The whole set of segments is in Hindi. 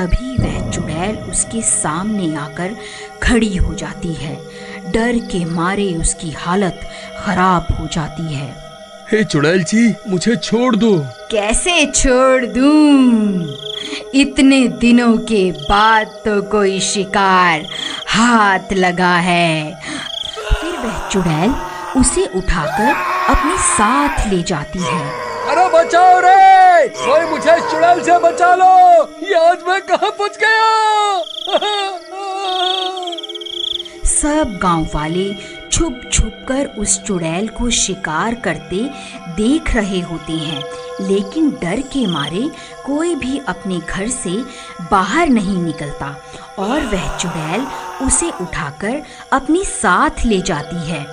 तभी वह चुड़ैल उसके सामने आकर खड़ी हो जाती है। डर के मारे उसकी हालत खराब हो जाती है। हे चुड़ैल जी, मुझे छोड़ दो। कैसे छोड़ दूं? इतने दिनों के बाद तो कोई शिकार हाथ लगा है। फिर वह चुड़ैल उसे उठाकर अपने साथ ले जाती है। अरे बचाओ रे, कोई मुझे इस चुड़ैल से बचा लो। ये आज मैं कहाँ पहुँच गया? सब गांव वाले छुप छुप कर उस चुड़ैल को शिकार करते देख रहे होते हैं, लेकिन डर के मारे कोई भी अपने घर से बाहर नहीं निकलता और वह चुड़ैल उसे उठाकर अपने साथ ले जाती है।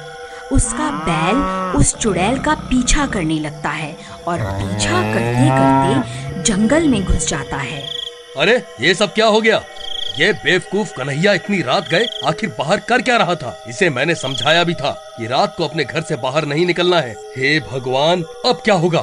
उसका बैल उस चुड़ैल का पीछा करने लगता है और पीछा करते करते जंगल में घुस जाता है। अरे ये सब क्या हो गया? ये बेवकूफ कन्हैया इतनी रात गए, आखिर बाहर कर क्या रहा था? इसे मैंने समझाया भी था कि रात को अपने घर से बाहर नहीं निकलना है। हे भगवान, अब क्या होगा?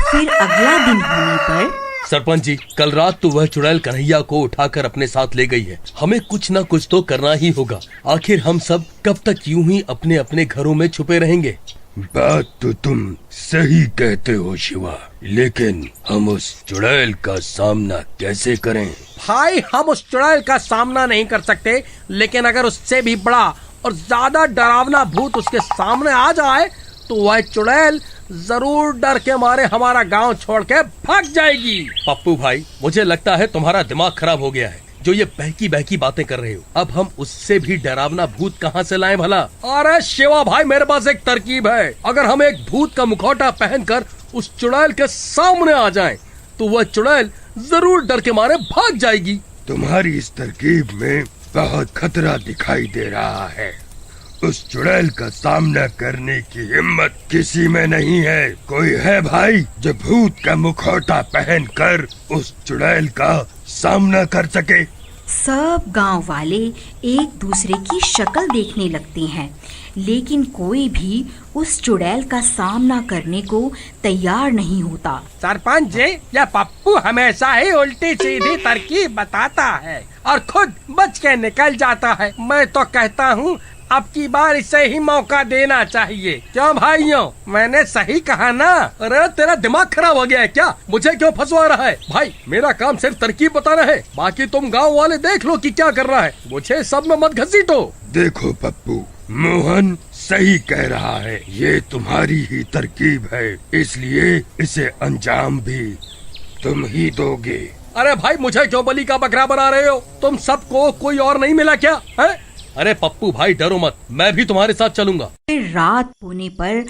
फिर अगला दिन होने पर सरपंच जी, कल रात तो वह चुड़ैल कन्हैया को उठाकर अपने साथ ले गई है। हमें कुछ न कुछ तो करना ही होगा। आखिर हम सब कब तक यूं ही अपने अपने घरों में छुपे रहेंगे? बात तो तुम सही कहते हो शिवा, लेकिन हम उस चुड़ैल का सामना कैसे करें? भाई, हम उस चुड़ैल का सामना नहीं कर सकते, लेकिन अगर उससे भी बड़ा और ज्यादा डरावना भूत उसके सामने आ जाए तो वह चुड़ैल जरूर डर के मारे हमारा गांव छोड़ के भाग जाएगी। पप्पू भाई, मुझे लगता है तुम्हारा दिमाग खराब हो गया है जो ये बहकी बहकी बातें कर रहे हो। अब हम उससे भी डरावना भूत कहाँ से लाएं भला? अरे शिवा भाई, मेरे पास एक तरकीब है। अगर हम एक भूत का मुखौटा पहनकर उस चुड़ैल के सामने आ जाएं, तो वह चुड़ैल जरूर डर के मारे भाग जाएगी। तुम्हारी इस तरकीब में बहुत खतरा दिखाई दे रहा है। उस चुड़ैल का सामना करने की हिम्मत किसी में नहीं है। कोई है भाई जो भूत का मुखौटा पहनकर उस चुड़ैल का सामना कर सके? सब गांव वाले एक दूसरे की शक्ल देखने लगते हैं, लेकिन कोई भी उस चुड़ैल का सामना करने को तैयार नहीं होता। सरपंच जी, यह पप्पू हमेशा ही उल्टी सीधी तरकीब बताता है और खुद बच के निकल जाता है। मैं तो कहता हूँ अब की बार इसे ही मौका देना चाहिए। क्यों भाइयों, मैंने सही कहा ना? अरे तेरा दिमाग खराब हो गया है क्या? मुझे क्यों फंसवा रहा है? भाई, मेरा काम सिर्फ तरकीब बताना है, बाकी तुम गांव वाले देख लो कि क्या कर रहा है। मुझे सब में मत घसीटो। देखो पप्पू, मोहन सही कह रहा है। ये तुम्हारी ही तरकीब है, इसलिए इसे अंजाम भी तुम ही दोगे। अरे भाई, मुझे क्यों बलि का बकरा बना रहे हो? तुम सबको कोई और नहीं मिला क्या है? अरे पप्पू भाई, डरो मत, मैं भी तुम्हारे साथ चलूंगा। फिर रात होने पर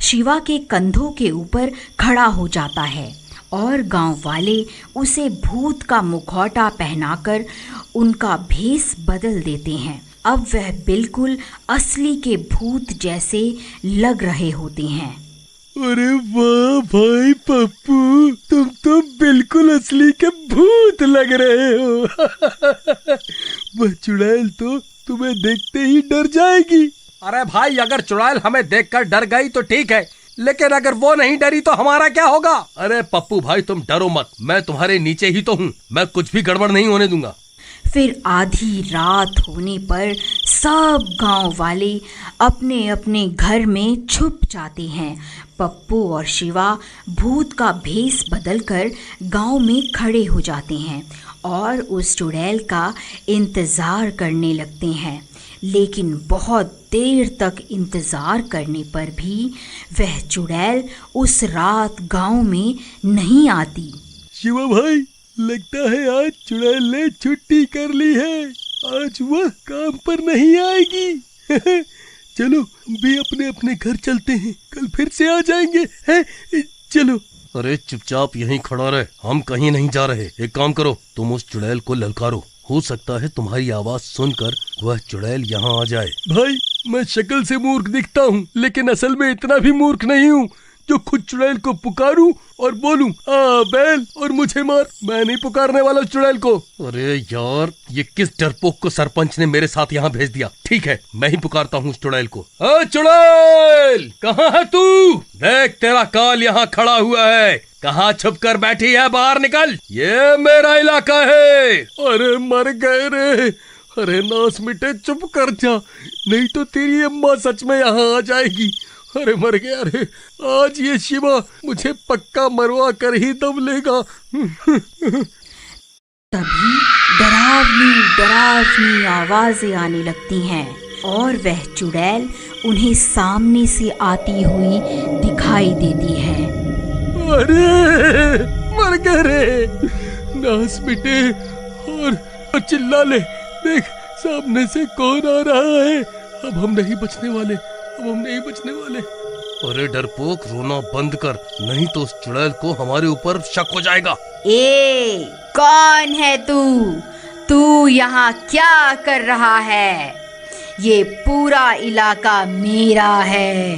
शिवा के कंधों के ऊपर खड़ा हो जाता है और गांव वाले उसे भूत का मुखौटा पहनाकर उनका भेष बदल देते हैं। अब वह बिल्कुल असली के भूत जैसे लग रहे होते हैं। अरे वाह भाई पप्पू, तुम तो बिल्कुल असली के भूत लग रहे हो। वह चुड़ैल तो तुम्हें देखते ही डर जाएगी। अरे भाई, अगर चुड़ैल हमें देखकर डर गई तो ठीक है, लेकिन अगर वो नहीं डरी तो हमारा क्या होगा? अरे पप्पू भाई, तुम डरो मत, मैं तुम्हारे नीचे ही तो हूँ। मैं कुछ भी गड़बड़ नहीं होने दूंगा। फिर आधी रात होने पर सब गांव वाले अपने अपने घर में छुप जाते हैं। पप्पू और शिवा भूत का भेष बदलकर गांव में खड़े हो जाते हैं और उस चुड़ैल का इंतजार करने लगते हैं, लेकिन बहुत देर तक इंतजार करने पर भी वह चुड़ैल उस रात गांव में नहीं आती। शिवा भाई, लगता है आज चुड़ैल ने छुट्टी कर ली है। आज वह काम पर नहीं आएगी। चलो भी अपने अपने घर चलते हैं, कल फिर से आ जाएंगे। है चलो। अरे चुपचाप यहीं खड़ा रहे, हम कहीं नहीं जा रहे। एक काम करो, तुम उस चुड़ैल को ललकारो, हो सकता है तुम्हारी आवाज सुनकर वह चुड़ैल यहाँ आ जाए। भाई, मैं शक्ल से मूर्ख दिखता हूँ, लेकिन असल में इतना भी मूर्ख नहीं हूँ। जो खुद चुड़ैल को पुकारूं और बोलूं आ बैल और मुझे मार। मैं नहीं पुकारने वाला उस चुड़ैल को। अरे यार, ये किस डरपोक को सरपंच ने मेरे साथ यहाँ भेज दिया। ठीक है, मैं ही पुकारता हूँ उस चुड़ैल को। चुड़ैल, कहाँ है तू? देख, तेरा काल यहाँ खड़ा हुआ है। कहाँ छुप कर बैठी है? बाहर निकल, ये मेरा इलाका है। अरे मर गए रे। अरे नास मिटे, चुप कर जा, नहीं तो तेरी अम्मा सच में यहाँ आ जाएगी। अरे मर गया रे, आज ये शिवा मुझे पक्का मरवा कर ही दम लेगा। तभी डरावनी डरावनी आवाजें आने लगती हैं और वह चुड़ैल उन्हें सामने से आती हुई दिखाई देती है। अरे मर गए रे, नास मिटे और चिल्ला ले। देख, सामने से कौन आ रहा है। अब हम नहीं बचने वाले, अब हम नहीं बचने वाले। अरे डरपोक, रोना बंद कर, नहीं तो उस चुड़ैल को हमारे ऊपर शक हो जाएगा। ए, कौन है तू? तू यहाँ क्या कर रहा है? ये पूरा इलाका मेरा है।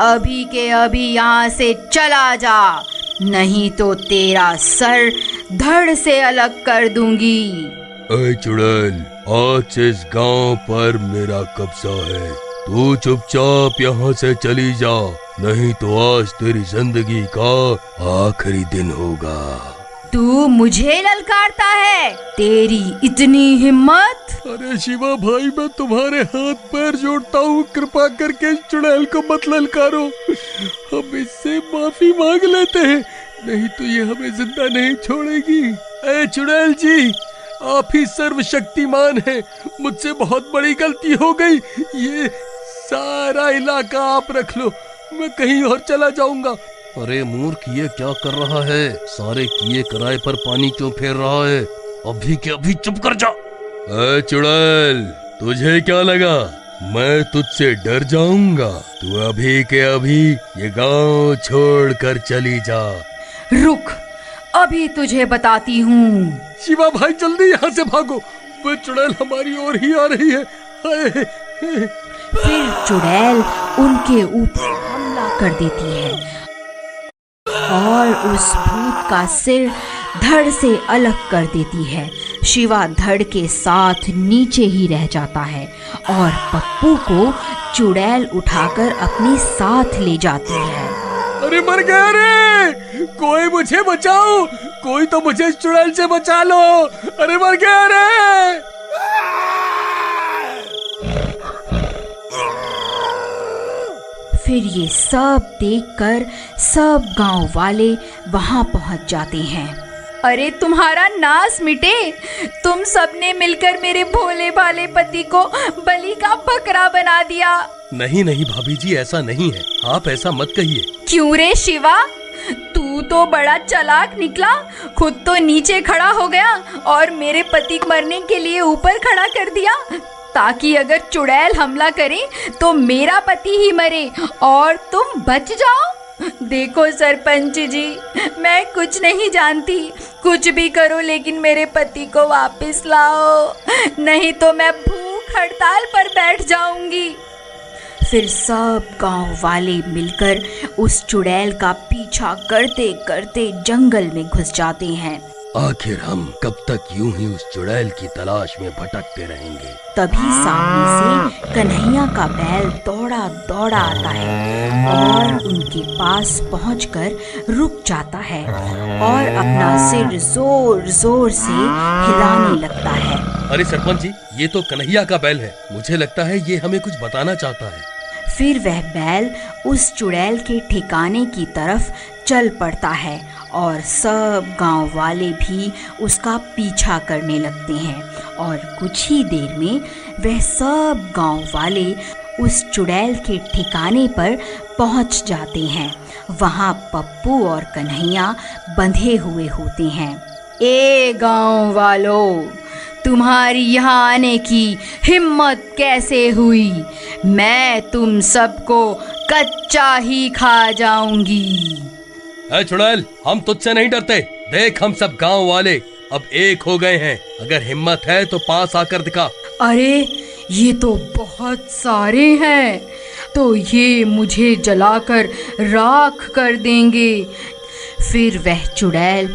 अभी के अभी यहाँ से चला जा, नहीं तो तेरा सर धड़ से अलग कर दूंगी। ऐ चुड़ैल, आज इस गांव पर मेरा कब्जा है। तू चुपचाप यहाँ से चली जा, नहीं तो आज तेरी जिंदगी का आखिरी दिन होगा। तू मुझे ललकारता है? तेरी इतनी हिम्मत? अरे शिवा भाई, मैं तुम्हारे हाथ पैर जोड़ता हूँ, कृपा करके इस चुड़ैल को मत ललकारो। हम इससे माफी मांग लेते हैं, नहीं तो ये हमें जिंदा नहीं छोड़ेगी। ऐ चुड़ैल जी, आप ही सर्वशक्तिमान हैं। मुझसे बहुत बड़ी गलती हो गई। ये सारा इलाका आप रख लो, मैं कहीं और चला जाऊंगा। अरे मूर्ख, ये क्या कर रहा है? सारे किए कराए पर पानी क्यों फेर रहा है? अभी के अभी चुप कर जा। ऐ चुड़ैल, तुझे क्या लगा मैं तुझसे डर जाऊंगा? तू अभी के अभी ये गांव छोड़ कर चली जा। रुक, अभी तुझे बताती हूँ। शिवा भाई, जल्दी यहाँ से भागो, वो चुड़ैल हमारी ओर ही आ रही है। फिर चुड़ैल उनके ऊपर हमला कर देती है और उस भूत का सिर धड़ से अलग कर देती है। शिवा धड़ के साथ नीचे ही रह जाता है और पप्पू को चुड़ैल उठाकर अपने साथ ले जाती है। अरे मर गया रे, कोई मुझे बचाओ, कोई तो मुझे इस चुड़ैल से बचा लो। अरे मर गया रे। फिर ये सब देखकर सब गांव वाले वहां पहुंच जाते हैं। अरे तुम्हारा नाश मिटे, तुम सबने मिलकर मेरे भोले भाले पति को बलि का बकरा बना दिया। नहीं नहीं भाभी जी, ऐसा नहीं है, आप ऐसा मत कहिए। क्यों रे शिवा, तू तो बड़ा चालाक निकला। खुद तो नीचे खड़ा हो गया और मेरे पति को मरने के लिए ऊपर खड़ा कर दिया, ताकि अगर चुड़ैल हमला करे तो मेरा पति ही मरे और तुम बच जाओ। देखो सरपंच जी, मैं कुछ नहीं जानती, कुछ भी करो लेकिन मेरे पति को वापस लाओ, नहीं तो मैं भूख हड़ताल पर बैठ जाऊंगी। फिर सब गांव वाले मिलकर उस चुड़ैल का पीछा करते करते जंगल में घुस जाते हैं। आखिर हम कब तक यूं ही उस चुड़ैल की तलाश में भटकते रहेंगे? तभी सामने से कन्हैया का बैल दौड़ा दौड़ा आता है और उनके पास पहुंचकर रुक जाता है और अपना सिर जोर जोर से हिलाने लगता है। अरे सरपंच जी, ये तो कन्हैया का बैल है, मुझे लगता है ये हमें कुछ बताना चाहता है। फिर वह बैल उस चुड़ैल के ठिकाने की तरफ चल पड़ता है और सब गांव वाले भी उसका पीछा करने लगते हैं और कुछ ही देर में वह सब गांव वाले उस चुड़ैल के ठिकाने पर पहुंच जाते हैं। वहां पप्पू और कन्हैया बंधे हुए होते हैं। ए गांव वालों, तुम्हारी यहाँ आने की हिम्मत कैसे हुई? मैं तुम सबको कच्चा ही खा जाऊंगी। ऐ चुड़ैल, हम तुझसे नहीं डरते। देख, हम सब गांव वाले अब एक हो गए हैं। अगर हिम्मत है तो पास आकर दिखा। अरे ये तो बहुत सारे हैं, तो ये मुझे जलाकर राख कर देंगे। फिर वह चुड़ैल